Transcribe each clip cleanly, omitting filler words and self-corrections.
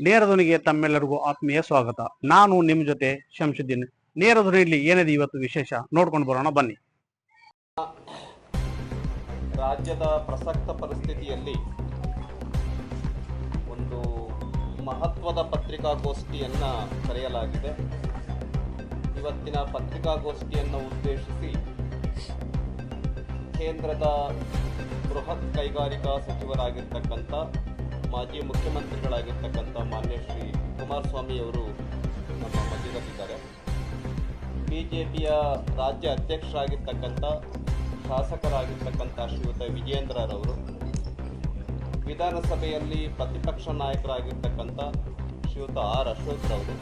ನೇರ ಧ್ವನಿಗೆ ತಮ್ಮೆಲ್ಲರಿಗೂ ಆತ್ಮೀಯ ಸ್ವಾಗತ. ನಾನು ನಿಮ್ಮ ಜೊತೆ ಶಂಶುದ್ದೀನ್. ನೇರ ಧ್ವನಿಯಲ್ಲಿ ಏನಿದೆ ಇವತ್ತು ವಿಶೇಷ ನೋಡ್ಕೊಂಡು ಬರೋಣ ಬನ್ನಿ. ರಾಜ್ಯದ ಪ್ರಸಕ್ತ ಪರಿಸ್ಥಿತಿಯಲ್ಲಿ ಒಂದು ಮಹತ್ವದ ಪತ್ರಿಕಾಗೋಷ್ಠಿಯನ್ನು ಕರೆಯಲಾಗಿದೆ. ಇವತ್ತಿನ ಪತ್ರಿಕಾಗೋಷ್ಠಿಯನ್ನು ಉದ್ದೇಶಿಸಿ ಕೇಂದ್ರದ ಬೃಹತ್ ಕೈಗಾರಿಕಾ ಸಚಿವರಾಗಿರ್ತಕ್ಕಂಥ ಮಾಜಿ ಮುಖ್ಯಮಂತ್ರಿಗಳಾಗಿರ್ತಕ್ಕಂಥ ಮಾನ್ಯ ಶ್ರೀ ಕುಮಾರಸ್ವಾಮಿಯವರು ನಮ್ಮ ಮಧ್ಯದಲ್ಲಿದ್ದಾರೆ. ಬಿಜೆಪಿಯ ರಾಜ್ಯ ಅಧ್ಯಕ್ಷರಾಗಿರ್ತಕ್ಕಂಥ ಶಾಸಕರಾಗಿರ್ತಕ್ಕಂಥ ಶ್ರೀಯುತ ವಿಜೇಂದ್ರರವರು, ವಿಧಾನಸಭೆಯಲ್ಲಿ ಪ್ರತಿಪಕ್ಷ ನಾಯಕರಾಗಿರ್ತಕ್ಕಂಥ ಶ್ರೀಯುತ ಆರ್ ಅಶೋಕ್ರವರು,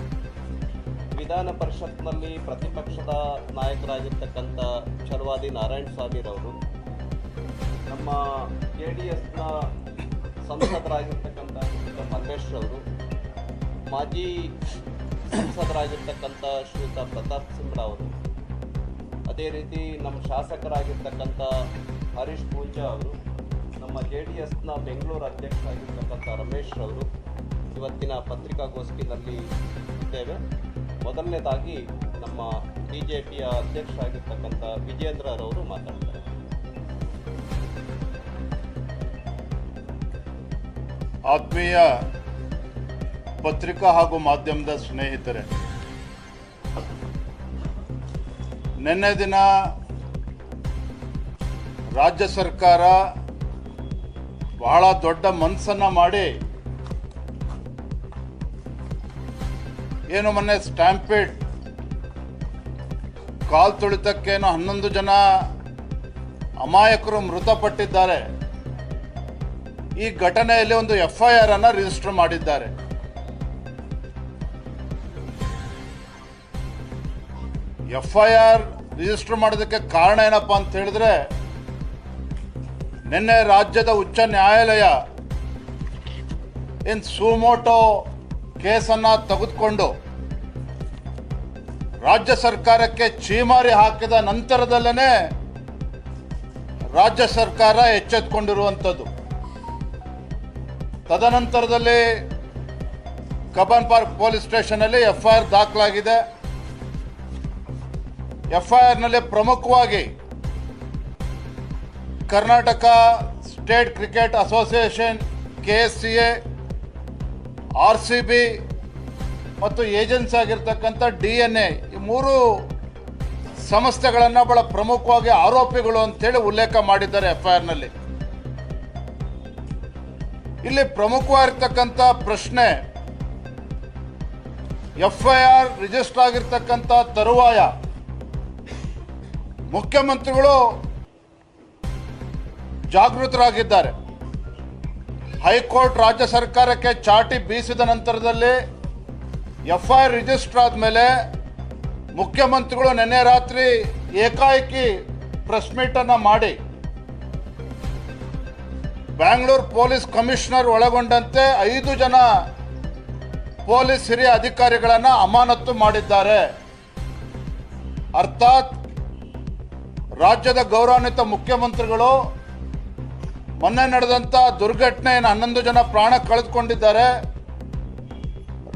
ವಿಧಾನ ಪರಿಷತ್ನಲ್ಲಿ ಪ್ರತಿಪಕ್ಷದ ನಾಯಕರಾಗಿರ್ತಕ್ಕಂಥ ಛಲವಾದಿ ನಾರಾಯಣ ಸ್ವಾಮಿರವರು, ನಮ್ಮ JDSನ ಸಂಸದರಾಗಿರ್ತಕ್ಕಂಥ ಶ್ರೀಯುತ ಮಲ್ಲೇಶ್ ಅವರು, ಮಾಜಿ ಸಂಸದರಾಗಿರ್ತಕ್ಕಂಥ ಶ್ರೀಯುತ ಪ್ರತಾಪ್ ಸಿಂಹ ಅವರು, ಅದೇ ರೀತಿ ನಮ್ಮ ಶಾಸಕರಾಗಿರ್ತಕ್ಕಂಥ ಹರೀಶ್ ಪೂಂಜಾ ಅವರು, ನಮ್ಮ JDSನ ಬೆಂಗಳೂರು ಅಧ್ಯಕ್ಷರಾಗಿರ್ತಕ್ಕಂಥ ರಮೇಶ್ ಅವರು ಇವತ್ತಿನ ಪತ್ರಿಕಾಗೋಷ್ಠಿನಲ್ಲಿ ಇದ್ದೇವೆ. ಮೊದಲನೇದಾಗಿ ನಮ್ಮ BJPಯ ಅಧ್ಯಕ್ಷರಾಗಿರ್ತಕ್ಕಂಥ ವಿಜೇಂದ್ರರವರು ಮಾತಾಡ್ತಾರೆ. ಆತ್ಮೀಯ ಪತ್ರಿಕಾ ಹಾಗೂ ಮಾಧ್ಯಮದ ಸ್ನೇಹಿತರೆ, ನಿನ್ನೆ ದಿನ ರಾಜ್ಯ ಸರ್ಕಾರ ಬಹಳ ದೊಡ್ಡ ಮನಸ್ಸನ್ನು ಮಾಡಿ ಏನು ಮೊನ್ನೆ ಸ್ಟ್ಯಾಂಪೇಡ್ ಕಾಲ್ ತುಳಿತಕ್ಕೇನೋ 11 ಜನ ಅಮಾಯಕರು ಮೃತಪಟ್ಟಿದ್ದಾರೆ. ಈ ಘಟನೆಯಲ್ಲಿ ಒಂದು FIR ಅನ್ನು ರಿಜಿಸ್ಟರ್ ಮಾಡಿದ್ದಾರೆ. FIR ರಿಜಿಸ್ಟರ್ ಮಾಡೋದಕ್ಕೆ ಕಾರಣ ಏನಪ್ಪ ಅಂತ ಹೇಳಿದ್ರೆ, ನಿನ್ನೆ ರಾಜ್ಯದ ಉಚ್ಚ ನ್ಯಾಯಾಲಯ ಏನು ಸುಮೋಟೋ ಕೇಸನ್ನು ತೆಗೆದುಕೊಂಡು ರಾಜ್ಯ ಸರ್ಕಾರಕ್ಕೆ ಛೀಮಾರಿ ಹಾಕಿದ ನಂತರದಲ್ಲೇ ರಾಜ್ಯ ಸರ್ಕಾರ ಎಚ್ಚೆತ್ತುಕೊಂಡಿರುವಂಥದ್ದು. ತದನಂತರದಲ್ಲಿ ಕಬ್ಬನ್ ಪಾರ್ಕ್ ಪೊಲೀಸ್ ಸ್ಟೇಷನಲ್ಲಿ FIR ದಾಖಲಾಗಿದೆ. FIRನಲ್ಲಿ ಪ್ರಮುಖವಾಗಿ Karnataka state cricket association, KSCA, RCB ಮತ್ತು ಏಜೆನ್ಸಿ ಆಗಿರ್ತಕ್ಕಂಥ DNA ಈ 3 ಸಂಸ್ಥೆಗಳನ್ನು ಬಹಳ ಪ್ರಮುಖವಾಗಿ ಆರೋಪಿಗಳು ಅಂತೇಳಿ ಉಲ್ಲೇಖ ಮಾಡಿದ್ದಾರೆ FIRನಲ್ಲಿ. ಇಲ್ಲಿ ಪ್ರಮುಖವಾಗಿರ್ತಕ್ಕಂಥ ಪ್ರಶ್ನೆ, FIR ರಿಜಿಸ್ಟರ್ ಆಗಿರ್ತಕ್ಕಂಥ ತರುವಾಯ ಮುಖ್ಯಮಂತ್ರಿಗಳು ಜಾಗೃತರಾಗಿದ್ದಾರೆ. ಹೈಕೋರ್ಟ್ ರಾಜ್ಯ ಸರ್ಕಾರಕ್ಕೆ ಚಾಟಿ ಬೀಸಿದ ನಂತರದಲ್ಲಿ FIR ರಿಜಿಸ್ಟರ್ ಆದಮೇಲೆ ಮುಖ್ಯಮಂತ್ರಿಗಳು ನಿನ್ನೆ ರಾತ್ರಿ ಏಕಾಏಕಿ ಪ್ರೆಸ್ ಮೀಟನ್ನು ಮಾಡಿ ಬ್ಯಾಂಗ್ಳೂರು ಪೊಲೀಸ್ ಕಮಿಷನರ್ ಒಳಗೊಂಡಂತೆ 5 ಜನ ಪೊಲೀಸ್ ಹಿರಿಯ ಅಧಿಕಾರಿಗಳನ್ನು ಅಮಾನತು ಮಾಡಿದ್ದಾರೆ. ಅರ್ಥಾತ್ ರಾಜ್ಯದ ಗೌರವಾನ್ವಿತ ಮುಖ್ಯಮಂತ್ರಿಗಳು ಮೊನ್ನೆ ನಡೆದಂಥ ದುರ್ಘಟನೆಯನ್ನು 11 ಜನ ಪ್ರಾಣ ಕಳೆದುಕೊಂಡಿದ್ದಾರೆ.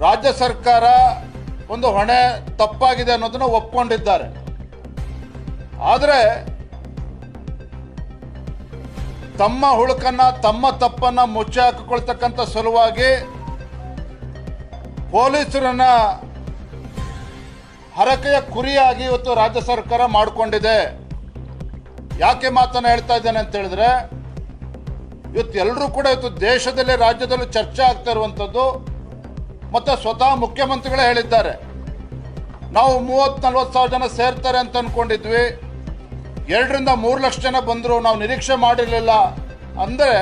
ರಾಜ್ಯ ಸರ್ಕಾರ ಒಂದು ಹೊಣೆ ತಪ್ಪಾಗಿದೆ ಅನ್ನೋದನ್ನು ಒಪ್ಕೊಂಡಿದ್ದಾರೆ. ಆದರೆ ತಮ್ಮ ಹುಳುಕನ್ನು, ತಮ್ಮ ತಪ್ಪನ್ನು ಮುಚ್ಚಿ ಹಾಕಿಕೊಳ್ತಕ್ಕಂಥ ಸಲುವಾಗಿ ಪೊಲೀಸರನ್ನ ಹರಕೆಯ ಕುರಿಯಾಗಿ ಇವತ್ತು ರಾಜ್ಯ ಸರ್ಕಾರ ಮಾಡಿಕೊಂಡಿದೆ. ಯಾಕೆ ಮಾತನ್ನು ಹೇಳ್ತಾ ಇದ್ದೇನೆ ಅಂತ ಹೇಳಿದ್ರೆ, ಇವತ್ತು ಎಲ್ಲರೂ ಕೂಡ ಇವತ್ತು ದೇಶದಲ್ಲಿ ರಾಜ್ಯದಲ್ಲೂ ಚರ್ಚೆ ಆಗ್ತಾ ಇರುವಂಥದ್ದು, ಮತ್ತು ಸ್ವತಃ ಮುಖ್ಯಮಂತ್ರಿಗಳೇ ಹೇಳಿದ್ದಾರೆ, ನಾವು 30-40 ಸಾವಿರ ಜನ ಸೇರ್ತಾರೆ ಅಂತ ಅಂದ್ಕೊಂಡಿದ್ವಿ, 2-3 ಲಕ್ಷ ಜನ ಬಂದರು, ನಾವು ನಿರೀಕ್ಷೆ ಮಾಡಿರಲಿಲ್ಲ ಅಂದರೆ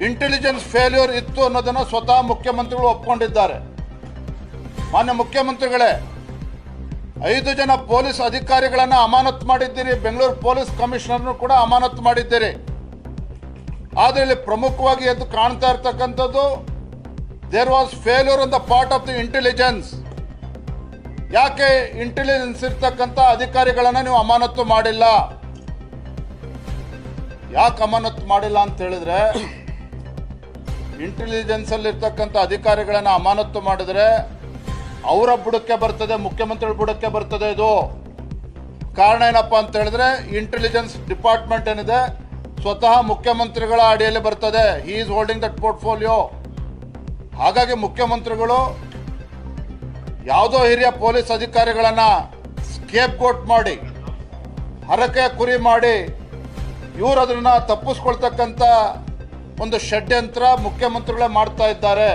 ಇಂಟೆಲಿಜೆನ್ಸ್ ಫೇಲ್ಯೂರ್ ಇತ್ತು ಅನ್ನೋದನ್ನು ಸ್ವತಃ ಮುಖ್ಯಮಂತ್ರಿಗಳು ಒಪ್ಕೊಂಡಿದ್ದಾರೆ. ಮಾನ್ಯ ಮುಖ್ಯಮಂತ್ರಿಗಳೇ, 5 ಜನ ಪೊಲೀಸ್ ಅಧಿಕಾರಿಗಳನ್ನು ಅಮಾನತು ಮಾಡಿದ್ದೀರಿ, ಬೆಂಗಳೂರು ಪೊಲೀಸ್ ಕಮಿಷನರ್ನು ಕೂಡ ಅಮಾನತು ಮಾಡಿದ್ದೀರಿ. ಆದರೆ ಇಲ್ಲಿ ಪ್ರಮುಖವಾಗಿ ಎದ್ದು ಕಾಣ್ತಾ ಇರ್ತಕ್ಕಂಥದ್ದು, there was failure on the part of the intelligence. ಯಾಕೆ ಇಂಟೆಲಿಜೆನ್ಸ್ ಇರ್ತಕ್ಕಂಥ ಅಧಿಕಾರಿಗಳನ್ನು ನೀವು ಅಮಾನತು ಮಾಡಿಲ್ಲ? ಯಾಕೆ ಅಮಾನತು ಮಾಡಿಲ್ಲ ಅಂತ ಹೇಳಿದ್ರೆ, ಇಂಟೆಲಿಜೆನ್ಸಲ್ಲಿರ್ತಕ್ಕಂಥ ಅಧಿಕಾರಿಗಳನ್ನು ಅಮಾನತು ಮಾಡಿದರೆ ಅವರ ಬುಡಕ್ಕೆ ಬರ್ತದೆ, ಮುಖ್ಯಮಂತ್ರಿಗಳ ಬುಡಕ್ಕೆ ಬರ್ತದೆ. ಇದು ಕಾರಣ ಏನಪ್ಪ ಅಂತ ಹೇಳಿದ್ರೆ, ಇಂಟೆಲಿಜೆನ್ಸ್ ಡಿಪಾರ್ಟ್ಮೆಂಟ್ ಏನಿದೆ ಸ್ವತಃ ಮುಖ್ಯಮಂತ್ರಿಗಳ ಅಡಿಯಲ್ಲಿ ಬರ್ತದೆ. He is holding that portfolio. ಹಾಗಾಗಿ ಮುಖ್ಯಮಂತ್ರಿಗಳು ಯಾವುದೋ ಹಿರಿಯ ಪೊಲೀಸ್ ಅಧಿಕಾರಿಗಳನ್ನು ಸ್ಕೇಪ್ ಗೋಟ್ ಮಾಡಿ, ಹರಕೆ ಕುರಿ ಮಾಡಿ, ಇವರು ಅದನ್ನ ತಪ್ಪಿಸ್ಕೊಳ್ತಕ್ಕಂಥ ಒಂದು ಷಡ್ಯಂತ್ರ ಮುಖ್ಯಮಂತ್ರಿಗಳೇ ಮಾಡ್ತಾ ಇದ್ದಾರೆ.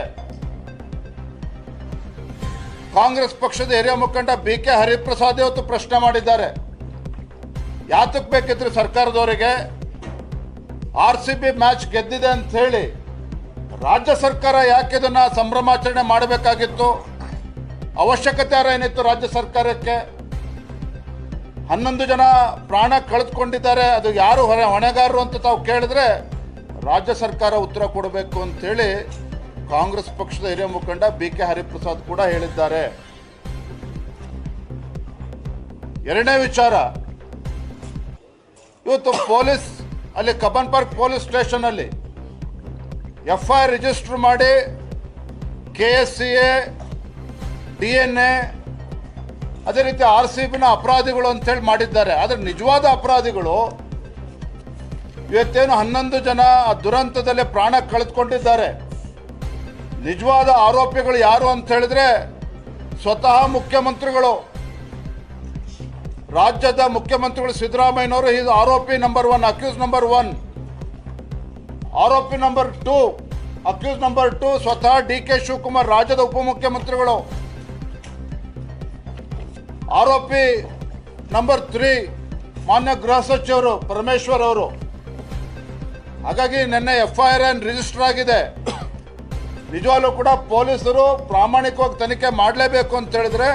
ಕಾಂಗ್ರೆಸ್ ಪಕ್ಷದ ಹಿರಿಯ ಮುಖಂಡ BK ಹರಿಪ್ರಸಾದ್ ಇವತ್ತು ಪ್ರಶ್ನೆ ಮಾಡಿದ್ದಾರೆ, ಯಾತಕ್ಕೆ ಬೇಕಿದ್ರು ಸರ್ಕಾರದವರಿಗೆ RCB ಮ್ಯಾಚ್ ಗೆದ್ದಿದೆ ಅಂತ ಹೇಳಿ ರಾಜ್ಯ ಸರ್ಕಾರ ಯಾಕೆ ಇದನ್ನ ಸಂಭ್ರಮಾಚರಣೆ ಮಾಡಬೇಕಾಗಿತ್ತು? ಅವಶ್ಯಕತೆ ಏನಿತ್ತು ರಾಜ್ಯ ಸರ್ಕಾರಕ್ಕೆ? 11 ಜನ ಪ್ರಾಣ ಕಳೆದುಕೊಂಡಿದ್ದಾರೆ, ಅದು ಯಾರು ಹೊಣೆಗಾರರು ಅಂತ ತಾವು ಕೇಳಿದ್ರೆ ರಾಜ್ಯ ಸರ್ಕಾರ ಉತ್ತರ ಕೊಡಬೇಕು ಅಂತೇಳಿ ಕಾಂಗ್ರೆಸ್ ಪಕ್ಷದ ಹಿರಿಯ ಮುಖಂಡ BK ಹರಿಪ್ರಸಾದ್ ಕೂಡ ಹೇಳಿದ್ದಾರೆ. ಎರಡನೇ ವಿಚಾರ, ಇವತ್ತು ಪೊಲೀಸ್ ಅಲ್ಲಿ ಕಬ್ಬನ್ ಪಾರ್ಕ್ ಪೊಲೀಸ್ ಸ್ಟೇಷನ್ ಅಲ್ಲಿ FIR ರಿಜಿಸ್ಟರ್ ಮಾಡಿ KSCA, DNA, ಅದೇ ರೀತಿ RCBನ ಅಪರಾಧಿಗಳು ಅಂತೇಳಿ ಮಾಡಿದ್ದಾರೆ. ಆದರೆ ನಿಜವಾದ ಅಪರಾಧಿಗಳು ಇವತ್ತೇನು 11 ಜನ ಆ ದುರಂತದಲ್ಲಿ ಪ್ರಾಣ ಕಳೆದುಕೊಂಡಿದ್ದಾರೆ. ನಿಜವಾದ ಆರೋಪಿಗಳು ಯಾರು ಅಂತ ಹೇಳಿದ್ರೆ ಸ್ವತಃ ಮುಖ್ಯಮಂತ್ರಿಗಳು, ರಾಜ್ಯದ ಮುಖ್ಯಮಂತ್ರಿಗಳು ಸಿದ್ದರಾಮಯ್ಯನವರು. ಇದು ಆರೋಪಿ ನಂಬರ್ 1, ಅಕ್ಯೂಸ್ ನಂಬರ್ 1. ಆರೋಪಿ ನಂಬರ್ 2, ಅಕ್ಯೂಸ್ ನಂಬರ್ 2 ಸ್ವತಃ DK ಶಿವಕುಮಾರ್, ರಾಜ್ಯದ ಉಪಮುಖ್ಯಮಂತ್ರಿಗಳು. ಆರೋಪಿ ನಂಬರ್ 3 ಮಾನ್ಯ ಗೃಹ ಸಚಿವರು ಪರಮೇಶ್ವರ್ ಅವರು. ಹಾಗಾಗಿ ನಿನ್ನೆ FIR ರಿಜಿಸ್ಟರ್ ಆಗಿದೆ. ನಿಜವಾಗ್ಲೂ ಕೂಡ ಪೊಲೀಸರು ಪ್ರಾಮಾಣಿಕವಾಗಿ ತನಿಖೆ ಮಾಡಲೇಬೇಕು ಅಂತ ಹೇಳಿದ್ರೆ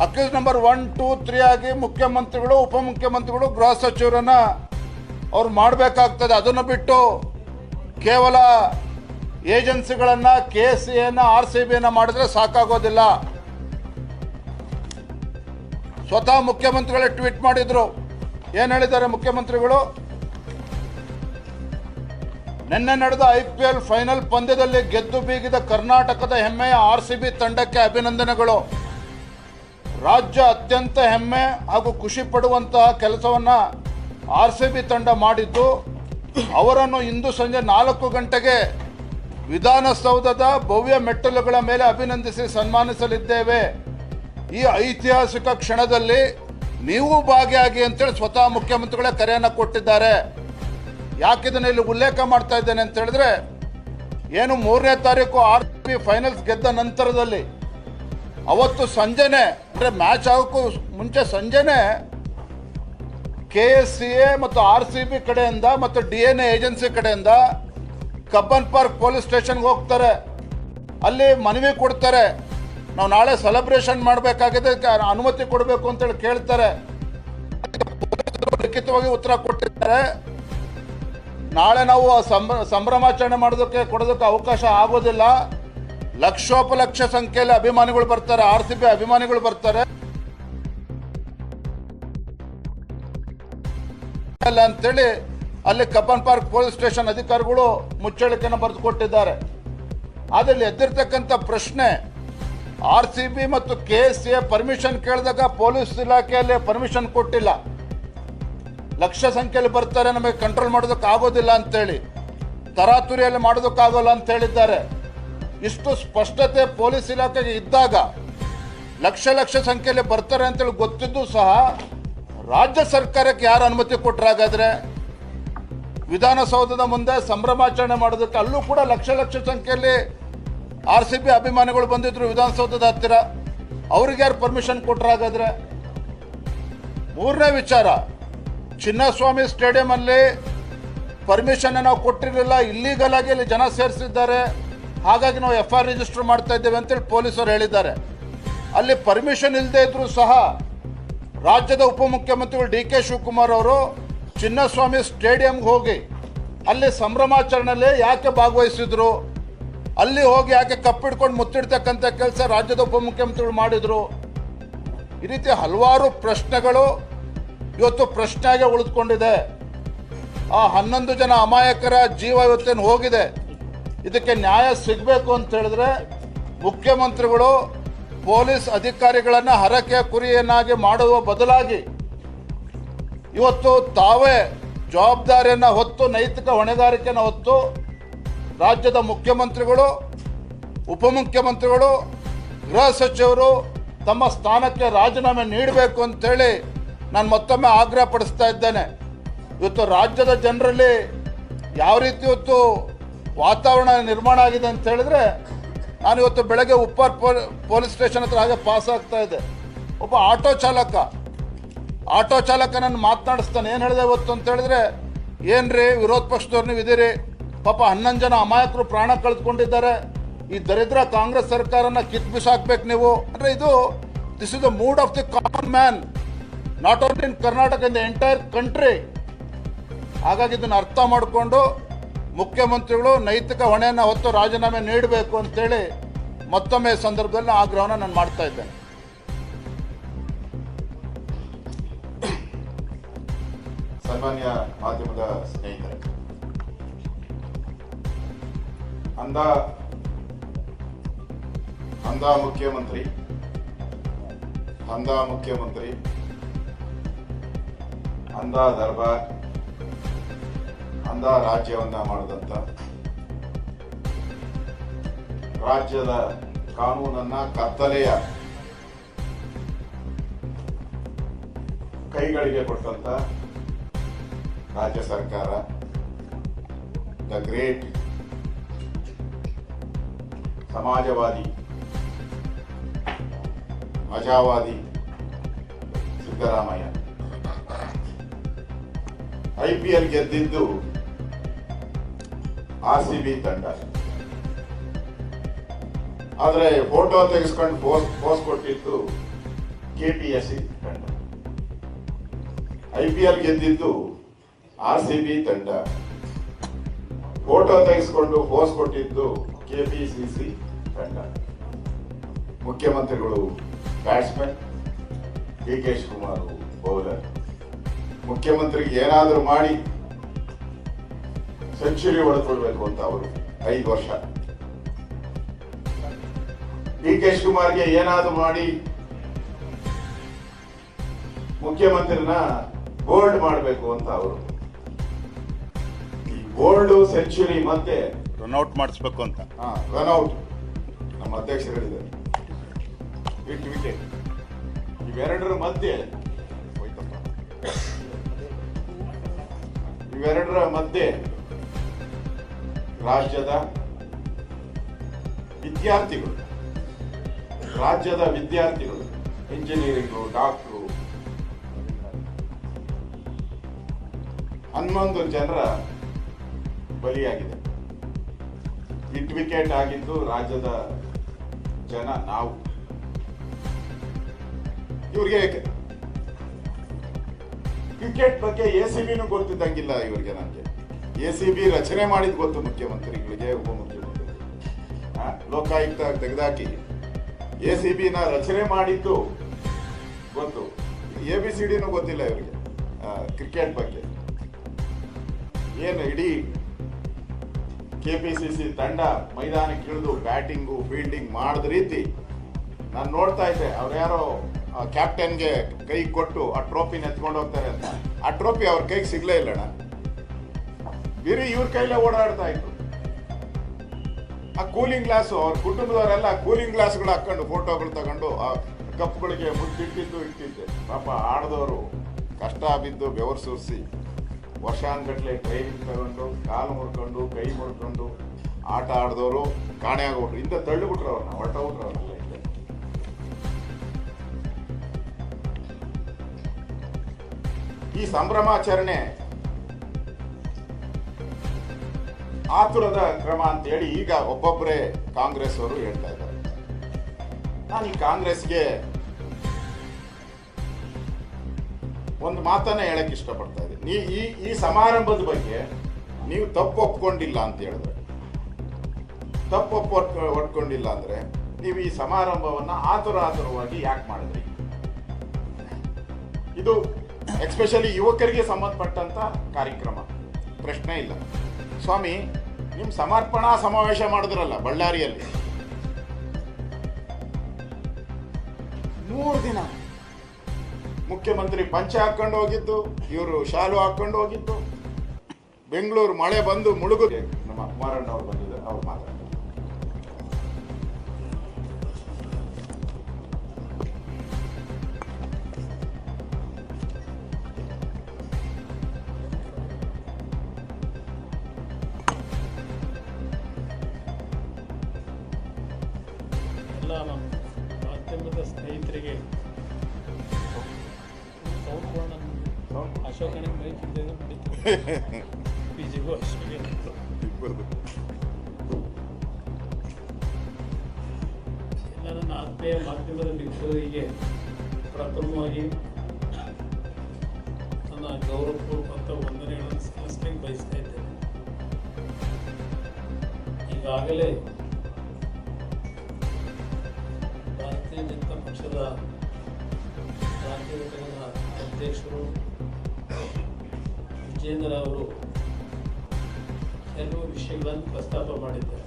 ಅಕ್ಯೂಸ್ ನಂಬರ್ 1, 2, 3 ಆಗಿ ಮುಖ್ಯಮಂತ್ರಿಗಳು, ಉಪಮುಖ್ಯಮಂತ್ರಿಗಳು, ಗೃಹ ಸಚಿವರನ್ನ ಅವ್ರು ಮಾಡಬೇಕಾಗ್ತದೆ. ಅದನ್ನು ಬಿಟ್ಟು ಕೇವಲ ಏಜೆನ್ಸಿಗಳನ್ನ KSCAನ RCBನ ಮಾಡಿದ್ರೆ ಸಾಕಾಗೋದಿಲ್ಲ. ಸ್ವತಃ ಮುಖ್ಯಮಂತ್ರಿಗಳೇ ಟ್ವೀಟ್ ಮಾಡಿದ್ರು. ಏನು ಹೇಳಿದ್ದಾರೆ ಮುಖ್ಯಮಂತ್ರಿಗಳು? ನಿನ್ನೆ ನಡೆದ IPL ಫೈನಲ್ ಪಂದ್ಯದಲ್ಲಿ ಗೆದ್ದು ಬೀಗಿದ ಕರ್ನಾಟಕದ ಹೆಮ್ಮೆಯ RCB ತಂಡಕ್ಕೆ ಅಭಿನಂದನೆಗಳು. ರಾಜ್ಯ ಅತ್ಯಂತ ಹೆಮ್ಮೆ ಹಾಗೂ ಖುಷಿ ಪಡುವಂತಹ ಕೆಲಸವನ್ನ RCB ತಂಡ ಮಾಡಿದ್ದು, ಅವರನ್ನು ಇಂದು ಸಂಜೆ 4 ಗಂಟೆಗೆ ವಿಧಾನಸೌಧದ ಭವ್ಯ ಮೆಟ್ಟಲುಗಳ ಮೇಲೆ ಅಭಿನಂದಿಸಿ ಸನ್ಮಾನಿಸಲಿದ್ದೇವೆ. ಈ ಐತಿಹಾಸಿಕ ಕ್ಷಣದಲ್ಲಿ ನೀವು ಭಾಗಿಯಾಗಿ ಅಂತೇಳಿ ಸ್ವತಃ ಮುಖ್ಯಮಂತ್ರಿಗಳೇ ಕರೆಯನ್ನು ಕೊಟ್ಟಿದ್ದಾರೆ. ಯಾಕಿದನ್ನು ಇಲ್ಲಿ ಉಲ್ಲೇಖ ಮಾಡ್ತಾ ಇದ್ದೇನೆ ಅಂತ ಹೇಳಿದ್ರೆ, ಏನು 3ನೇ ತಾರೀಕು RCB ಫೈನಲ್ಸ್ ಗೆದ್ದ ನಂತರದಲ್ಲಿ ಅವತ್ತು ಸಂಜೆನೆ, ಅಂದರೆ ಮ್ಯಾಚ್ ಆಗೋಕ್ಕೂ ಮುಂಚೆ ಸಂಜೆನೆ KSCA ಮತ್ತು RCB ಕಡೆಯಿಂದ ಮತ್ತು DNA ಏಜೆನ್ಸಿ ಕಡೆಯಿಂದ ಕಬ್ಬನ್ ಪಾರ್ಕ್ ಪೊಲೀಸ್ ಸ್ಟೇಷನ್ಗೆ ಹೋಗ್ತಾರೆ. ಅಲ್ಲಿ ಮನವಿ ಕೊಡ್ತಾರೆ, ನಾವು ನಾಳೆ ಸೆಲೆಬ್ರೇಷನ್ ಮಾಡಬೇಕಾಗಿದೆ, ಅನುಮತಿ ಕೊಡಬೇಕು ಅಂತೇಳಿ ಕೇಳ್ತಾರೆ. ಲಿಖಿತವಾಗಿ ಉತ್ತರ ಕೊಟ್ಟಿದ್ದಾರೆ, ನಾಳೆ ನಾವು ಸಂಭ್ರಮಾಚರಣೆ ಕೊಡೋದಕ್ಕೆ ಅವಕಾಶ ಆಗೋದಿಲ್ಲ. ಲಕ್ಷೋಪಲಕ್ಷ ಸಂಖ್ಯೆಯಲ್ಲಿ ಅಭಿಮಾನಿಗಳು ಬರ್ತಾರೆ, RCB ಅಭಿಮಾನಿಗಳು ಬರ್ತಾರೆ ಅಂತೇಳಿ ಅಲ್ಲಿ ಕಬ್ಬನ್ ಪಾರ್ಕ್ ಪೊಲೀಸ್ ಸ್ಟೇಷನ್ ಅಧಿಕಾರಿಗಳು ಮುಚ್ಚಳಿಕೆಯನ್ನು ಬರೆದು ಕೊಟ್ಟಿದ್ದಾರೆ. ಆದರೆ ಎದ್ದಿರ್ತಕ್ಕಂಥ ಪ್ರಶ್ನೆ, RCB ಮತ್ತು KSCA ಪರ್ಮಿಷನ್ ಕೇಳಿದಾಗ ಪೊಲೀಸ್ ಇಲಾಖೆಯಲ್ಲಿ ಪರ್ಮಿಷನ್ ಕೊಟ್ಟಿಲ್ಲ. ಲಕ್ಷ ಸಂಖ್ಯೆಯಲ್ಲಿ ಬರ್ತಾರೆ, ನಮಗೆ ಕಂಟ್ರೋಲ್ ಮಾಡೋದಕ್ಕೆ ಆಗೋದಿಲ್ಲ ಅಂತೇಳಿ, ತರಾತುರಿಯಲ್ಲಿ ಮಾಡೋದಕ್ಕಾಗೋಲ್ಲ ಅಂತ ಹೇಳಿದ್ದಾರೆ. ಇಷ್ಟು ಸ್ಪಷ್ಟತೆ ಪೊಲೀಸ್ ಇಲಾಖೆಗೆ ಇದ್ದಾಗ ಲಕ್ಷ ಸಂಖ್ಯೆಯಲ್ಲಿ ಬರ್ತಾರೆ ಅಂತೇಳಿ ಗೊತ್ತಿದ್ದು ಸಹ ರಾಜ್ಯ ಸರ್ಕಾರಕ್ಕೆ ಯಾರು ಅನುಮತಿ ಕೊಟ್ಟರಾಗಾದ್ರೆ? ವಿಧಾನಸೌಧದ ಮುಂದೆ ಸಂಭ್ರಮಾಚರಣೆ ಮಾಡೋದಕ್ಕೆ ಅಲ್ಲೂ ಕೂಡ ಲಕ್ಷ ಸಂಖ್ಯೆಯಲ್ಲಿ RCB ಅಭಿಮಾನಿಗಳು ಬಂದಿದ್ರು ವಿಧಾನಸೌಧದ ಹತ್ತಿರ, ಅವ್ರಿಗೆ ಯಾರು ಪರ್ಮಿಷನ್ ಕೊಟ್ಟರಾಗಾದ್ರೆ? ಮೂರನೇ ವಿಚಾರ, ಚಿನ್ನಸ್ವಾಮಿ ಸ್ಟೇಡಿಯಂ ಅಲ್ಲಿ ಪರ್ಮಿಷನ್ ನಾವು ಕೊಟ್ಟಿರಲಿಲ್ಲ, ಇಲ್ಲೀಗಲ್ ಆಗಿ ಅಲ್ಲಿ ಜನ ಸೇರಿಸಿದ್ದಾರೆ, ಹಾಗಾಗಿ ನಾವು FIR ರಿಜಿಸ್ಟರ್ ಮಾಡ್ತಾ ಇದ್ದೇವೆ ಅಂತೇಳಿ ಪೊಲೀಸರು ಹೇಳಿದ್ದಾರೆ. ಅಲ್ಲಿ ಪರ್ಮಿಷನ್ ಇಲ್ಲದೆ ಇದ್ರೂ ಸಹ ರಾಜ್ಯದ ಉಪಮುಖ್ಯಮಂತ್ರಿಗಳು DK ಶಿವಕುಮಾರ್ ಅವರು ಚಿನ್ನಸ್ವಾಮಿ ಸ್ಟೇಡಿಯಂಗೆ ಹೋಗಿ ಅಲ್ಲಿ ಸಂಭ್ರಮಾಚರಣೆಯಲ್ಲಿ ಯಾಕೆ ಭಾಗವಹಿಸಿದ್ರು, ಅಲ್ಲಿ ಹೋಗಿ ಯಾಕೆ ಕಪ್ಪಿಡ್ಕೊಂಡು ಮುತ್ತಿಡ್ತಕ್ಕಂಥ ಕೆಲಸ ರಾಜ್ಯದ ಉಪಮುಖ್ಯಮಂತ್ರಿಗಳು ಮಾಡಿದ್ರು? ಈ ರೀತಿ ಹಲವಾರು ಪ್ರಶ್ನೆಗಳು ಇವತ್ತು ಪ್ರಶ್ನೆಯಾಗಿ ಉಳಿದುಕೊಂಡಿದೆ. ಆ 11 ಜನ ಅಮಾಯಕರ ಜೀವ ಇವತ್ತೇನು ಹೋಗಿದೆ, ಇದಕ್ಕೆ ನ್ಯಾಯ ಸಿಗಬೇಕು ಅಂತ ಹೇಳಿದ್ರೆ ಮುಖ್ಯಮಂತ್ರಿಗಳು ಪೊಲೀಸ್ ಅಧಿಕಾರಿಗಳನ್ನು ಹರಕೆಯ ಕುರಿಯನ್ನಾಗಿ ಮಾಡುವ ಬದಲಾಗಿ ಇವತ್ತು ತಾವೇ ಜವಾಬ್ದಾರಿಯನ್ನು ಹೊತ್ತು ನೈತಿಕ ಹೊಣೆಗಾರಿಕೆಯನ್ನು ಹೊತ್ತು ರಾಜ್ಯದ ಮುಖ್ಯಮಂತ್ರಿಗಳು, ಉಪಮುಖ್ಯಮಂತ್ರಿಗಳು, ಗೃಹ ಸಚಿವರು ತಮ್ಮ ಸ್ಥಾನಕ್ಕೆ ರಾಜೀನಾಮೆ ನೀಡಬೇಕು ಅಂತೇಳಿ ನಾನು ಮತ್ತೊಮ್ಮೆ ಆಗ್ರಹ ಪಡಿಸ್ತಾ ಇದ್ದೇನೆ. ಇವತ್ತು ರಾಜ್ಯದ ಜನರಲ್ಲಿ ಯಾವ ರೀತಿ ಇವತ್ತು ವಾತಾವರಣ ನಿರ್ಮಾಣ ಆಗಿದೆ ಅಂತ ಹೇಳಿದ್ರೆ, ನಾನು ಇವತ್ತು ಬೆಳಗ್ಗೆ ಉಪ್ಪಾರ್ ಪೊಲೀಸ್ ಸ್ಟೇಷನ್ ಹತ್ರ ಹಾಗೆ ಪಾಸ್ ಆಗ್ತಾ ಇದೆ. ಒಬ್ಬ ಆಟೋ ಚಾಲಕನನ್ನು ಮಾತನಾಡಿಸ್ತಾನೆ. ಏನು ಹೇಳಿದೆ ಇವತ್ತು ಅಂತ ಹೇಳಿದ್ರೆ, ಏನ್ರಿ ವಿರೋಧ ಪಕ್ಷದವ್ರು ನೀವು ಇದೀರಿ, ಪಾಪ 11 ಜನ ಅಮಾಯಕರು ಪ್ರಾಣ ಕಳೆದುಕೊಂಡಿದ್ದಾರೆ, ಈ ದರಿದ್ರ ಕಾಂಗ್ರೆಸ್ ಸರ್ಕಾರನ ಕಿತ್ ಬಿಸಾಕ್ಬೇಕು ನೀವು ಅಂದರೆ this is the mood of the common man, not only in Karnataka, in the entire country. ಹಾಗಾಗಿ ಇದನ್ನು ಅರ್ಥ ಮಾಡಿಕೊಂಡು ಮುಖ್ಯಮಂತ್ರಿಗಳು ನೈತಿಕ ಹೊಣೆಯನ್ನು ಹೊತ್ತು ರಾಜೀನಾಮೆ ನೀಡಬೇಕು ಅಂತೇಳಿ ಮತ್ತೊಮ್ಮೆ ಸಂದರ್ಭದಲ್ಲಿ ಆಗ್ರಹವನ್ನು ನಾನು ಮಾಡ್ತಾ ಇದ್ದೇನೆ. ಸನ್ಮಾನ್ಯ ಮಾಧ್ಯಮದ ಸ್ನೇಹಿತರೆ, ಅಂಧ ಮುಖ್ಯಮಂತ್ರಿ ಅಂಧ ದರ್ಬಾರ್, ಅಂಧ ರಾಜ್ಯವನ್ನ ಮಾಡಿದಂತ, ರಾಜ್ಯದ ಕಾನೂನನ್ನ ಕತ್ತಲೆಯ ಕೈಗಳಿಗೆ ಕೊಟ್ಟಂತ ರಾಜ್ಯ ಸರ್ಕಾರ, ದ ಗ್ರೇಟ್ ಸಮಾಜವಾದಿ ಅಜಾವಾದಿ ಸಿದ್ದರಾಮಯ್ಯ IPL ಗೆದ್ದಿದ್ದು RCB ತಂಡ. ಆದರೆ ಫೋಟೋ ತೆಗೆಸ್ಕೊಂಡು ಪೋಸ್ ಕೊಟ್ಟಿದ್ದು KPSC ತಂಡ. IPL ಗೆದ್ದಿದ್ದು RCB ತಂಡ, ಫೋಟೋ ತೆಗೆಸ್ಕೊಂಡು ಪೋಸ್ ಕೊಟ್ಟಿದ್ದು KPCC ತಂಡ. ಮುಖ್ಯಮಂತ್ರಿಗಳು ಬ್ಯಾಟ್ಸ್ಮನ್, DK ಶಿವಕುಮಾರ್ ಬೌಲರ್. ಮುಖ್ಯಮಂತ್ರಿಗೆ ಏನಾದರೂ ಮಾಡಿ ಸೆಂಚುರಿ ಹೊಡೆದುಕೊಳ್ಬೇಕು ಅಂತ ಅವರು 5 ವರ್ಷ, DK ಶಿವಕುಮಾರ್ಗೆ ಏನಾದರೂ ಮಾಡಿ ಮುಖ್ಯಮಂತ್ರಿನ ಬೋಲ್ಡ್ ಮಾಡಬೇಕು ಅಂತ ಅವರು. ಈ ಬೋಲ್ಡ್ ಸೆಂಚುರಿ ಮತ್ತೆ ರನ್ಔಟ್ ಮಾಡಿಸ್ಬೇಕು ಅಂತ ರನ್ಔಟ್ ನಮ್ಮ ಅಧ್ಯಕ್ಷರಿದ್ದಾರೆ, ಹಿಟ್ ವಿಕೆಟ್, ಇವೆರಡರ ಮಧ್ಯೆ ರಾಜ್ಯದ ವಿದ್ಯಾರ್ಥಿಗಳು ಇಂಜಿನಿಯರಿಂಗು, ಡಾಕ್ಟ್ರು 11 ಜನರ ಬಲಿಯಾಗಿದೆ. ಹಿಟ್ ವಿಕೆಟ್ ಆಗಿದ್ದು ರಾಜ್ಯದ ಜನ, ನಾವು. ಇವ್ರಿಗೆ ಕ್ರಿಕೆಟ್ ಬಗ್ಗೆ ACBನೂ ಗೊತ್ತಿದ್ದಂಗಿಲ್ಲ ಇವರಿಗೆ. ನನಗೆ ACB ರಚನೆ ಮಾಡಿದ್ ಗೊತ್ತು ಮುಖ್ಯಮಂತ್ರಿಗಳಿಗೆ, ಉಪಮುಖ್ಯಮಂತ್ರಿ. ಲೋಕಾಯುಕ್ತ ತೆಗೆದಾಕಿ ACBನ ರಚನೆ ಮಾಡಿದ್ದು ಗೊತ್ತು. ABCDನೂ ಗೊತ್ತಿಲ್ಲ ಇವರಿಗೆ ಕ್ರಿಕೆಟ್ ಬಗ್ಗೆ. ಏನು ಇಡೀ KPCC ತಂಡ ಮೈದಾನಕ್ಕೆ ಇಳಿದು ಬ್ಯಾಟಿಂಗು ಫೀಲ್ಡಿಂಗ್ ಮಾಡಿದ ರೀತಿ ನಾನು ನೋಡ್ತಾ ಇದ್ದೆ. ಅವ್ರ್ಯಾರೋ ಕ್ಯಾಪ್ಟನ್ಗೆ ಕೈ ಕೊಟ್ಟು ಆ ಟ್ರೋಫಿನ ಎತ್ಕೊಂಡು ಹೋಗ್ತಾರೆ ಅಂತ, ಆ ಟ್ರೋಫಿ ಅವ್ರ ಕೈಗೆ ಸಿಗ್ಲೇ ಇಲ್ಲಣ್ಣ, ಬೇರೆ ಇವ್ರ ಕೈಲೇ ಓಡಾಡ್ತಾ ಇತ್ತು. ಆ ಕೂಲಿಂಗ್ ಗ್ಲಾಸು ಅವ್ರ ಕುಟುಂಬದವರೆಲ್ಲ ಕೂಲಿಂಗ್ ಗ್ಲಾಸ್ಗಳು ಹಾಕೊಂಡು ಫೋಟೋಗಳು ತಗೊಂಡು ಆ ಕಪ್ಗಳಿಗೆ ಇಟ್ಟಿದ್ದೆ. ಪಾಪ ಆಡದವರು ಕಷ್ಟ ಬಿದ್ದು ಬೆವರು ಸುರಿಸಿ ವರ್ಷಾನ್ಗಟ್ಲೆ ಟ್ರೈನಿಂಗ್ ತಗೊಂಡು ಕಾಲು ಮುರ್ಕೊಂಡು ಕೈ ಮುರ್ಕೊಂಡು ಆಟ ಆಡಿದವರು ಕಾಣೆ ಆಗೋಟ್ರು. ಇಂದ ತಳ್ಳಿಬಿಟ್ರು ಅವ್ರನ್ನ, ಹೊರಟೋಗ್ಬಿಟ್ರು ಅವ್ರನ್ನೆಲ್ಲ. ಈ ಸಂಭ್ರಮಾಚರಣೆ ಆತುರದ ಕ್ರಮ ಅಂತೇಳಿ ಈಗ ಒಬ್ಬೊಬ್ಬರೇ ಕಾಂಗ್ರೆಸ್ ಅವರು ಹೇಳ್ತಾ ಇದ್ದಾರೆ. ನಾನು ಈ ಕಾಂಗ್ರೆಸ್ಗೆ ಒಂದು ಮಾತನ್ನ ಹೇಳಕ್ ಇಷ್ಟಪಡ್ತಾ ಇದ್ದೀನಿ. ಈ ಸಮಾರಂಭದ ಬಗ್ಗೆ ನೀವು ತಪ್ಪು ಒಪ್ಕೊಂಡಿಲ್ಲ ಅಂತ ಹೇಳಿದ್ರೆ, ಒಪ್ಕೊಂಡಿಲ್ಲ ಅಂದ್ರೆ ನೀವು ಈ ಸಮಾರಂಭವನ್ನ ಆತುರವಾಗಿ ಯಾಕೆ ಮಾಡಿದ್ರಿ? ಇದು ಎಕ್ಸ್ಪೆಷಲಿ ಯುವಕರಿಗೆ ಸಂಬಂಧಪಟ್ಟಂತ ಕಾರ್ಯಕ್ರಮ, ಪ್ರಶ್ನೆ ಇಲ್ಲ. ಸ್ವಾಮಿ, ನಿಮ್ಮ ಸಮರ್ಪಣಾ ಸಮಾವೇಶ ಮಾಡಿದ್ರಲ್ಲ ಬಳ್ಳಾರಿಯಲ್ಲಿ 3 ದಿನ ಮುಖ್ಯಮಂತ್ರಿ ಪಂಚೆ ಹಾಕೊಂಡು ಹೋಗಿದ್ದು, ಇವರು ಶಾಲು ಹಾಕೊಂಡು ಹೋಗಿದ್ದು, ಬೆಂಗಳೂರು ಮಳೆ ಬಂದು ಮುಳುಗು. ನಮ್ಮ ಕುಮಾರಣ್ಣ ಅವ್ರು ಬಂದಿದ್ದಾರೆ, ಅವ್ರು ಮಾತಾಡ್ತಾರೆ. ಎಲ್ಲ ನಮ್ಮ ಮಾಧ್ಯಮದ ಸ್ನೇಹಿತರಿಗೆ ಅಶೋಕನಿಗೆ ಮೈಕ್ ಇದ್ದಾಗ ನಡೀತದೆ, ಪಿ ಜಿಗೂ ಅಶೋಕ ಎಲ್ಲ ನನ್ನ ಆತ್ಮೀಯ ಮಾಧ್ಯಮದ ಮಿತ್ರರಿಗೆ ಪ್ರಥಮವಾಗಿ ನನ್ನ ಗೌರವಪೂರ್ವಕ ವಂದನೆಗಳನ್ನು ಸಲ್ಲಿಸಲಿಕ್ಕೆ ಬಯಸ್ತಾ ಇದ್ದೇನೆ. ಈಗಾಗಲೇ ಭಾರತೀಯ ಜನತಾ ಪಕ್ಷದ ರಾಜ್ಯ ಘಟಕದ ಅಧ್ಯಕ್ಷರು ವಿಜೇಂದ್ರ ಅವರು ಕೆಲವು ವಿಷಯಗಳನ್ನು ಪ್ರಸ್ತಾಪ ಮಾಡಿದ್ದಾರೆ.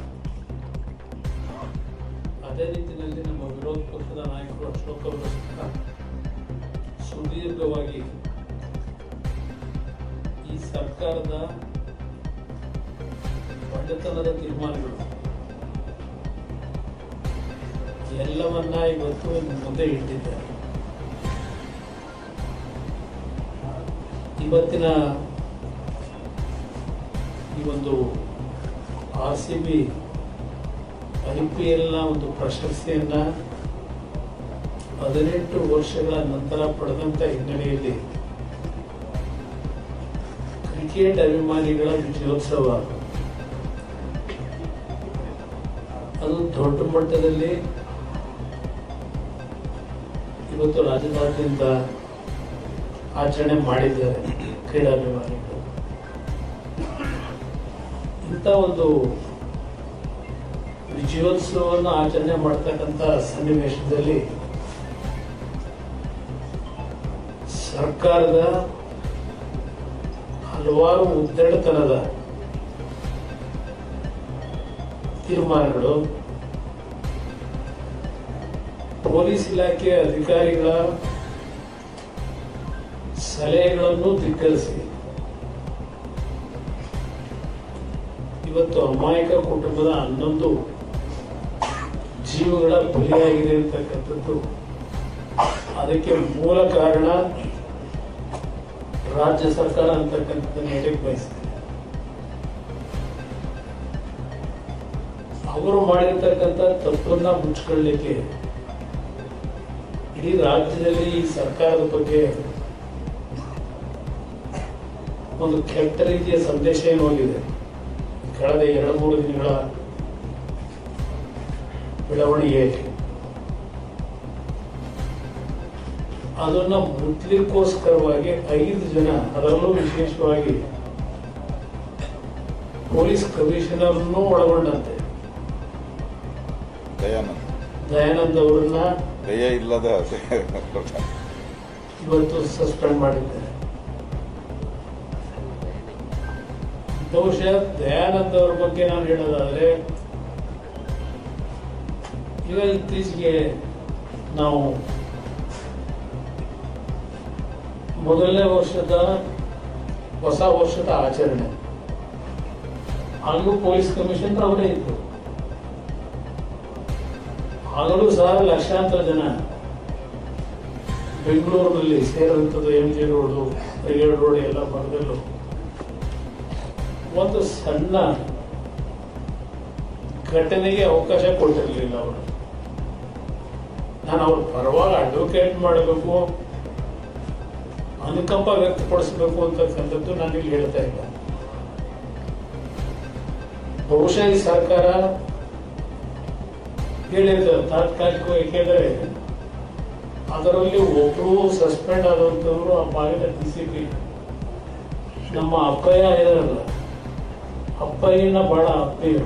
ಅದೇ ರೀತಿಯಲ್ಲಿ ನಮ್ಮ ವಿರೋಧ ಪಕ್ಷದ ನಾಯಕರು ಅಶೋಕ್ ಅವರು ಸಹ ಸುದೀರ್ಘವಾಗಿ ಈ ಸರ್ಕಾರದ ಬಂಡತನದ ತೀರ್ಮಾನಗಳು ಎಲ್ಲವನ್ನ ಇವತ್ತು ಮುಂದೆ ಇಟ್ಟಿದ್ದಾರೆ. ಇವತ್ತಿನ ಈ ಒಂದು RCB IPLನ ಒಂದು ಪ್ರಶಸ್ತಿಯನ್ನ 18 ವರ್ಷಗಳ ನಂತರ ಪಡೆದಂತ ಹಿನ್ನೆಲೆಯಲ್ಲಿ ಕ್ರಿಕೆಟ್ ಅಭಿಮಾನಿಗಳ ವಿಜಯೋತ್ಸವ ಅದು ದೊಡ್ಡ ಮಟ್ಟದಲ್ಲಿ ಇವತ್ತು ರಾಜ್ಯದಾದ್ಯಂತ ಆಚರಣೆ ಮಾಡಿದ್ದಾರೆ ಕ್ರೀಡಾಭಿಮಾನಿಗಳು. ಇಂಥ ಒಂದು ವಿಜಯೋತ್ಸವವನ್ನು ಆಚರಣೆ ಮಾಡ್ತಕ್ಕಂಥ ಸನ್ನಿವೇಶದಲ್ಲಿ ಸರ್ಕಾರದ ಹಲವಾರು ಉದ್ದಡತನದ ತೀರ್ಮಾನಗಳು, ಪೊಲೀಸ್ ಇಲಾಖೆ ಅಧಿಕಾರಿಗಳ ಸಲಹೆಗಳನ್ನು ಧಿಕ್ಕರಿಸಿ ಇವತ್ತು ಅಮಾಯಕ ಕುಟುಂಬದ 11 ಜೀವಗಳ ಬಲಿಯಾಗಿದೆ ಅಂತಕ್ಕಂಥದ್ದು. ಅದಕ್ಕೆ ಮೂಲ ಕಾರಣ ರಾಜ್ಯ ಸರ್ಕಾರ ಅಂತಕ್ಕಂಥದ್ದನ್ನು ಹೇಳಕ್ಕೆ ಬಯಸ್ತಾರೆ. ಅವರು ಮಾಡಿರ್ತಕ್ಕಂಥ ತಪ್ಪನ್ನ ಮುಚ್ಕೊಳ್ಳಿಕ್ಕೆ ಇಡೀ ರಾಜ್ಯದಲ್ಲಿ ಈ ಸರ್ಕಾರದ ಬಗ್ಗೆ ಒಂದು ಕೆಟ್ಟ ರೀತಿಯ ಸಂದೇಶ ಏನು ಹೋಗಿದೆ. ಕಳೆದ 2-3 ದಿನಗಳ ಬೆಳವಣಿಗೆ ಅದನ್ನ ಮುಟ್ಲಿಕ್ಕೋಸ್ಕರವಾಗಿ 5 ಜನ, ಅದರಲ್ಲೂ ವಿಶೇಷವಾಗಿ ಪೊಲೀಸ್ ಕಮಿಷನರ್ನೂ ಒಳಗೊಂಡಂತೆ ದಯಾನಂದ್ ಅವರನ್ನ ದಯ ಇಲ್ಲದ ಇವತ್ತು ಸಸ್ಪೆಂಡ್ ಮಾಡಿದ್ದಾರೆ. ಬಹುಶಃ ದಯಾನಂದ್ ಅವ್ರ ಬಗ್ಗೆ ನಾನು ಹೇಳೋದಾದ್ರೆ, ಈಗ ಇತ್ತೀಚೆಗೆ ನಾವು ಮೊದಲನೇ ವರ್ಷದ ಹೊಸ ವರ್ಷದ ಆಚರಣೆ, ಆಗಲೂ ಪೊಲೀಸ್ ಕಮಿಷನರ್ ಅವರೇ ಇತ್ತು. ಆಗಲೂ ಸಹ ಲಕ್ಷಾಂತರ ಜನ ಬೆಂಗಳೂರಿನಲ್ಲಿ ಸೇರಿದಂಥದ್ದು MG ರೋಡು, ಬ್ರಿಗೇಡ್ ರೋಡ್ ಎಲ್ಲ ಭಾಗದಲ್ಲೂ ಒಂದು ಸಣ್ಣ ಘಟನೆಗೆ ಅವಕಾಶ ಕೊಟ್ಟಿರಲಿಲ್ಲ ಅವರು. ನಾನು ಅವ್ರ ಪರವಾಗಿ ಅಡ್ವೊಕೇಟ್ ಮಾಡಬೇಕು, ಅನುಕಂಪ ವ್ಯಕ್ತಪಡಿಸಬೇಕು ಅಂತಕ್ಕಂಥದ್ದು ನಾನಿಲ್ಲಿ ಹೇಳ್ತಾ ಇಲ್ಲ. ಬಹುಶಃ ಈ ಸರ್ಕಾರ ಹೇಳಿರ್ತಾರೆ ತಾತ್ಕಾಲಿಕವಾಗಿ, ಏಕೆಂದರೆ ಅದರಲ್ಲಿ ಒಬ್ಬರು ಸಸ್ಪೆಂಡ್ ಆದಂಥವ್ರು ಆ ಭಾಗದ DCP ನಮ್ಮ ಅಪ್ಪಯ್ಯ ಇದಾರಲ್ಲ, ಅಪ್ಪಯ್ಯನ ಬಹಳ ಅಪ್ಪಯ್ಯ.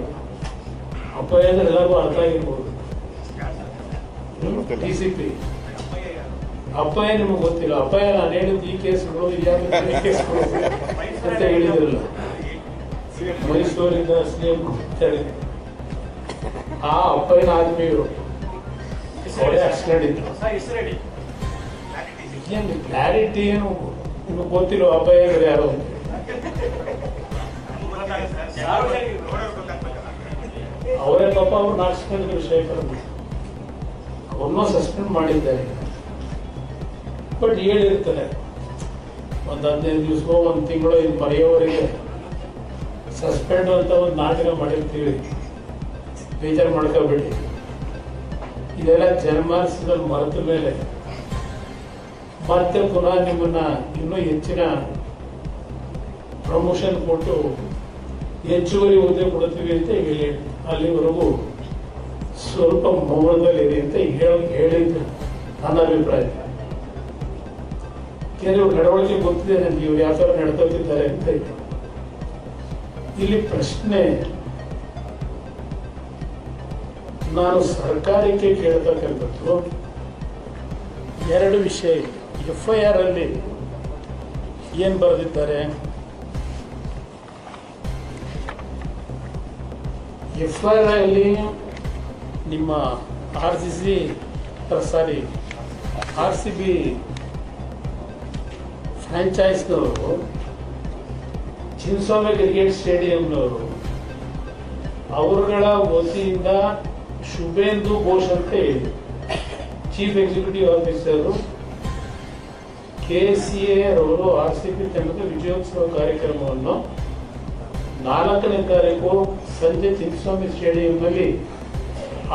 ಅಪ್ಪಯ್ಯ ಅಂದ್ರೆ ಎಲ್ಲರಿಗೂ ಅರ್ಥ ಆಗಿರ್ಬೋದು. DCP ಅಪ್ಪಯ್ಯ ನಿಮಗೆ ಗೊತ್ತಿಲ್ಲ. ಅಪ್ಪಯ್ಯ ನಾನು ಹೇಳಿದ್ದು ಈ ಕೇಸ್ಗಳು, ಈ ಕೇಸ್ಗಳು ಅಂತ ಹೇಳಿದಿರಲ್ಲ. ಮೈಸೂರಿಂದ CM ಅಂತೇಳಿ ಆ ಅಪ್ಪಯ್ಯನ ಆದ್ಮಿಯವರು ಅವರೇ ಆಕ್ಸಿಡೆಂಟ್ ಇತ್ತು. ಏನು ಕ್ಲಾರಿಟಿ ಏನು ನಿಮಗೆ ಗೊತ್ತಿರೋ ಅಪ್ಪಯ್ಯ ಅಂದ್ರೆ ಯಾರು ಅಂತ. ಅವರೇ ಪಾಪ ಅವ್ರು ನಾಚಿಕೊಂಡಿದ್ರು ಶೇಖರ್ ಅವ್ರನ್ನೂ ಸಸ್ಪೆಂಡ್ ಮಾಡಿದ್ದಾರೆ. ಬಟ್ ಹೇಳಿರ್ತಾರೆ ಒಂದು 15 ದಿವಸವೋ 1 ತಿಂಗಳು ಇದು ಮರೆಯೋವರೆಗೆ ಸಸ್ಪೆಂಡ್ ಅಂತ ಒಂದು ನಾಟಕ ಮಾಡಿರ್ತೀವಿ, ಬೇಜಾರು ಮಾಡ್ಕೋಬೇಡಿ. ಇದೆಲ್ಲ ಜನಮಾನಸದಲ್ಲಿ ಮರೆತ ಮೇಲೆ ಮತ್ತೆ ಪುನಃ ನಿಮ್ಮನ್ನ ಇನ್ನೂ ಹೆಚ್ಚಿನ ಪ್ರಮೋಷನ್ ಕೊಟ್ಟು ಹೆಚ್ಚುವರಿ ಹುದ್ದೆ ಕೊಡ್ತೀವಿ ಅಂತ ಹೇಳಿ ಅಲ್ಲಿವರೆಗೂ ಸ್ವಲ್ಪ ಮೌನದಲ್ಲಿದೆ ಅಂತ ಹೇಳಿದ್ದು ನನ್ನ ಅಭಿಪ್ರಾಯ. ಕೆಲವು ನಡವಳಿಕೆ ಗೊತ್ತಿದೆ ನನಗೆ, ಇವ್ರು ಯಾವ ಥರ ನಡ್ಕೊತಿದ್ದಾರೆ ಅಂತ. ಇಲ್ಲಿ ಪ್ರಶ್ನೆ ನಾನು ಸರ್ಕಾರಕ್ಕೆ ಕೇಳ್ತಕ್ಕಂಥದ್ದು 2 ವಿಷಯ. FIR ಅಲ್ಲಿ ಏನು ಬರೆದಿದ್ದಾರೆ, FIR ಅಲ್ಲಿ ನಿಮ್ಮ RCB ಫ್ರಾಂಚೈಸ್ನವರು ಚಿನ್ನಸ್ವಾಮಿ ಕ್ರಿಕೆಟ್ ಸ್ಟೇಡಿಯಂನವರು ಅವರುಗಳ ವತಿಯಿಂದ ಶುಭೇಂದು ಘೋಷ್ ಅಂತ ಹೇಳಿ ಚೀಫ್ ಎಕ್ಸಿಕ್ಯೂಟಿವ್ ಆಫೀಸರು KCA ಅವರು RCB ತಂಡದ ವಿಜಯೋತ್ಸವ ಕಾರ್ಯಕ್ರಮವನ್ನು 4ನೇ ತಾರೀಕು ಸಂಜೆ ಚಿನ್ನಸ್ವಾಮಿ ಸ್ಟೇಡಿಯಂನಲ್ಲಿ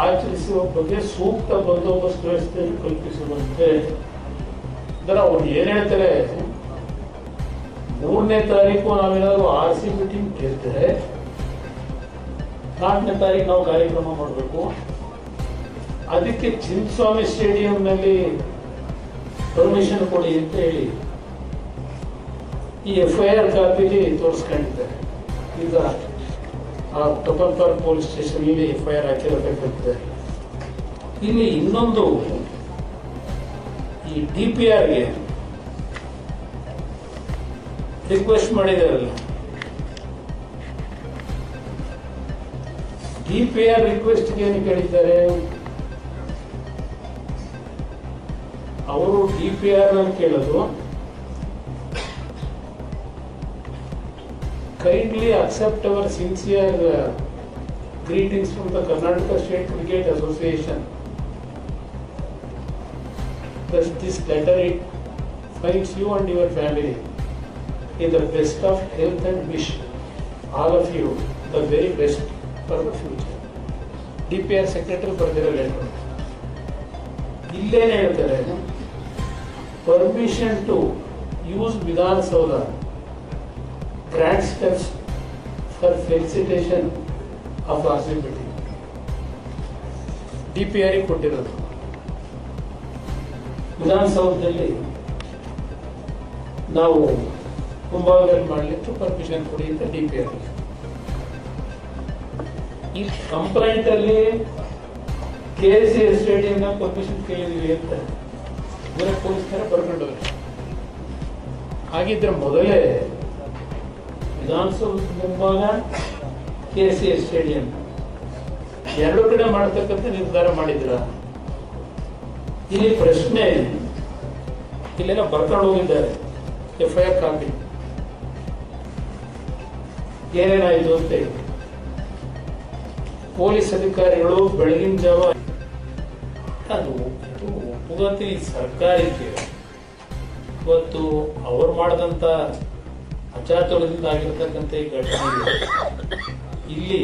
ಆಚರಿಸುವ ಬಗ್ಗೆ ಸೂಕ್ತ ಬಂದೋಬಸ್ತ್ ವ್ಯವಸ್ಥೆಯನ್ನು ಕಲ್ಪಿಸುವಂತೆ. ಅವ್ರು ಏನ್ ಹೇಳ್ತಾರೆ, 3ನೇ ತಾರೀಕು ನಾವೇನಾದ್ರು RCB ಟೀಮ್ ಗೆದ್ದರೆ 4ನೇ ತಾರೀಕು ನಾವು ಕಾರ್ಯಕ್ರಮ ಮಾಡಬೇಕು. ಅದಕ್ಕೆ ಚಿನ್ನಸ್ವಾಮಿ ಸ್ಟೇಡಿಯಂನಲ್ಲಿ ಪರ್ಮಿಷನ್ ಕೊಡಿ ಅಂತ ಹೇಳಿ ಈ FIR ಕಾಪಿಲಿ ತೋರಿಸ್ಕೊಂಡಿದ್ದಾರೆ. ಈಗ ಆ ಟೊಪನ್ ಪಾರ್ಕ್ ಪೊಲೀಸ್ ಸ್ಟೇಷನ್ ಇಲ್ಲಿ FIR ಹಾಕಿರಬೇಕಾಗುತ್ತೆ. ಇಲ್ಲಿ ಇನ್ನೊಂದು, ಈ DPRಗೆ ರಿಕ್ವೆಸ್ಟ್ ಮಾಡಿದಾರಲ್ಲ, DPR ರಿಕ್ವೆಸ್ಟ್ಗೆ ಏನು ಕೇಳಿದ್ದಾರೆ, ಅವರು DPR ನಲ್ಲಿ ಕೇಳೋದು, kindly accept our sincere greetings from the Karnataka State Cricket Association. Thus this letter it finds you and your family in the best of health and wish all of you the very best for the future. DPR secretary ಬರ್ದಿರೋ letter. ಇಲ್ಲೇನು ಹೇಳ್ತಾರೆ, permission to use Vidhan Soda grand steps for felicitation of RCB. DPR ಕೊಟ್ಟಿರೋದು ವಿಧಾನಸೌಧದಲ್ಲಿ ನಾವು ಕುಂಭಾವಳಿ ಮಾಡಲಿಕ್ಕೆ permission ಕೊಡಿ ಅಂತ DPR. ಈ ಕಂಪ್ಲೇಂಟ್ ಅಲ್ಲಿ KCA ಸ್ಟೇಡಿಯಂನ ಪರ್ಮಿಷನ್ ಕೇಳಿದ್ವಿ ಅಂತ ಪೊಲೀಸರ ಬರ್ಕೊಂಡವ್ರೆ. ಹಾಗಿದ್ರೆ ಮೊದಲೇ ವಿಧಾನಸೌಧ ಮುಂಭಾಗ KCA ಸ್ಟೇಡಿಯಂ 2 ಕಡೆ ಮಾಡತಕ್ಕಂಥ ನಿರ್ಧಾರ ಮಾಡಿದ್ರ. ಇಲ್ಲಿ ಪ್ರಶ್ನೆ, ಇಲ್ಲೆಲ್ಲ ಬರ್ಕೊಂಡು ಹೋಗಿದ್ದಾರೆ FIR ಕಾಪಿ, ಏನೇನಾಯಿತು ಅಂತ. ಪೊಲೀಸ್ ಅಧಿಕಾರಿಗಳು ಬೆಳಗಿನ ಜಾವ ಅದು ಒಪ್ಪುಗಂತ ಈ ಸರ್ಕಾರಕ್ಕೆ ಇವತ್ತು ಅವ್ರು ಮಾಡಿದಂಥ ಅಚಾತುರ್ಯದಿಂದ ಆಗಿರ್ತಕ್ಕಂಥ ಈ ಘಟನೆ. ಇಲ್ಲಿ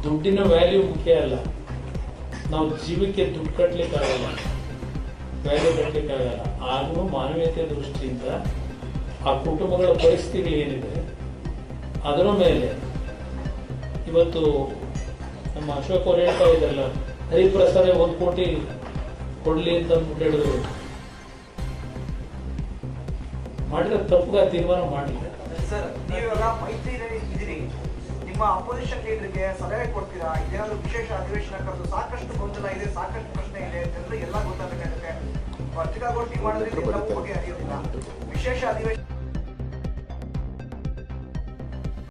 ದುಡ್ಡಿನ ವ್ಯಾಲ್ಯೂ ಮುಖ್ಯ ಅಲ್ಲ, ನಾವು ಜೀವಕ್ಕೆ ದುಡ್ಡು ಕಟ್ಟಲಿಕ್ಕಾಗಲ್ಲ, ವ್ಯಾಲ್ಯೂ ಕಟ್ಟಲಿಕ್ಕಾಗಲ್ಲ. ಆದರೂ ಮಾನವೀಯತೆ ದೃಷ್ಟಿಯಿಂದ ಆ ಕುಟುಂಬಗಳ ಪರಿಸ್ಥಿತಿ ಏನಿದೆ ಅದರ ಮೇಲೆ ಇವತ್ತು ನಮ್ಮ ಅಶೋಕ್ ಅವರು ಹೇಳ್ತಾ ಇದ್ದಲ್ಲ, ಹರಿಪ್ರಸಾದ್ 1 ಕೋಟಿ ಕೊಡ್ಲಿ ಅಂತ ಹೇಳಿದ್ರು. ಮಾಡಿದ್ರೆ ತಪ್ಪುಗ ತೀರ್ಮಾನ ಮಾಡಲಿಲ್ಲ. ಸರ್, ನೀವೆಲ್ಲ ಮೈತ್ರಿ ಇದ್ದೀರಿ, ನಿಮ್ಮ ಅಪೋಸಿಷನ್ ಲೀಡರ್ಗೆ ಸಲಹೆ ಕೊಡ್ತೀರಾ? ಇದೇನಾದ್ರು ವಿಶೇಷ ಅಧಿವೇಶನ ಕರೆದು ಸಾಕಷ್ಟು ಗೊಂದಲ ಇದೆ, ಸಾಕಷ್ಟು ಪ್ರಶ್ನೆ ಇದೆ, ಜನರು ಎಲ್ಲ ಗೊತ್ತಾಗಬೇಕಾಗುತ್ತೆ. ಪತ್ರಿಕಾಗೋಷ್ಠಿ ಮಾಡೋದ್ರಿಂದ ಎಲ್ಲವೂ ಬಗೆಹರಿಯೋದಿಲ್ಲ. ವಿಶೇಷ ಅಧಿವೇಶನ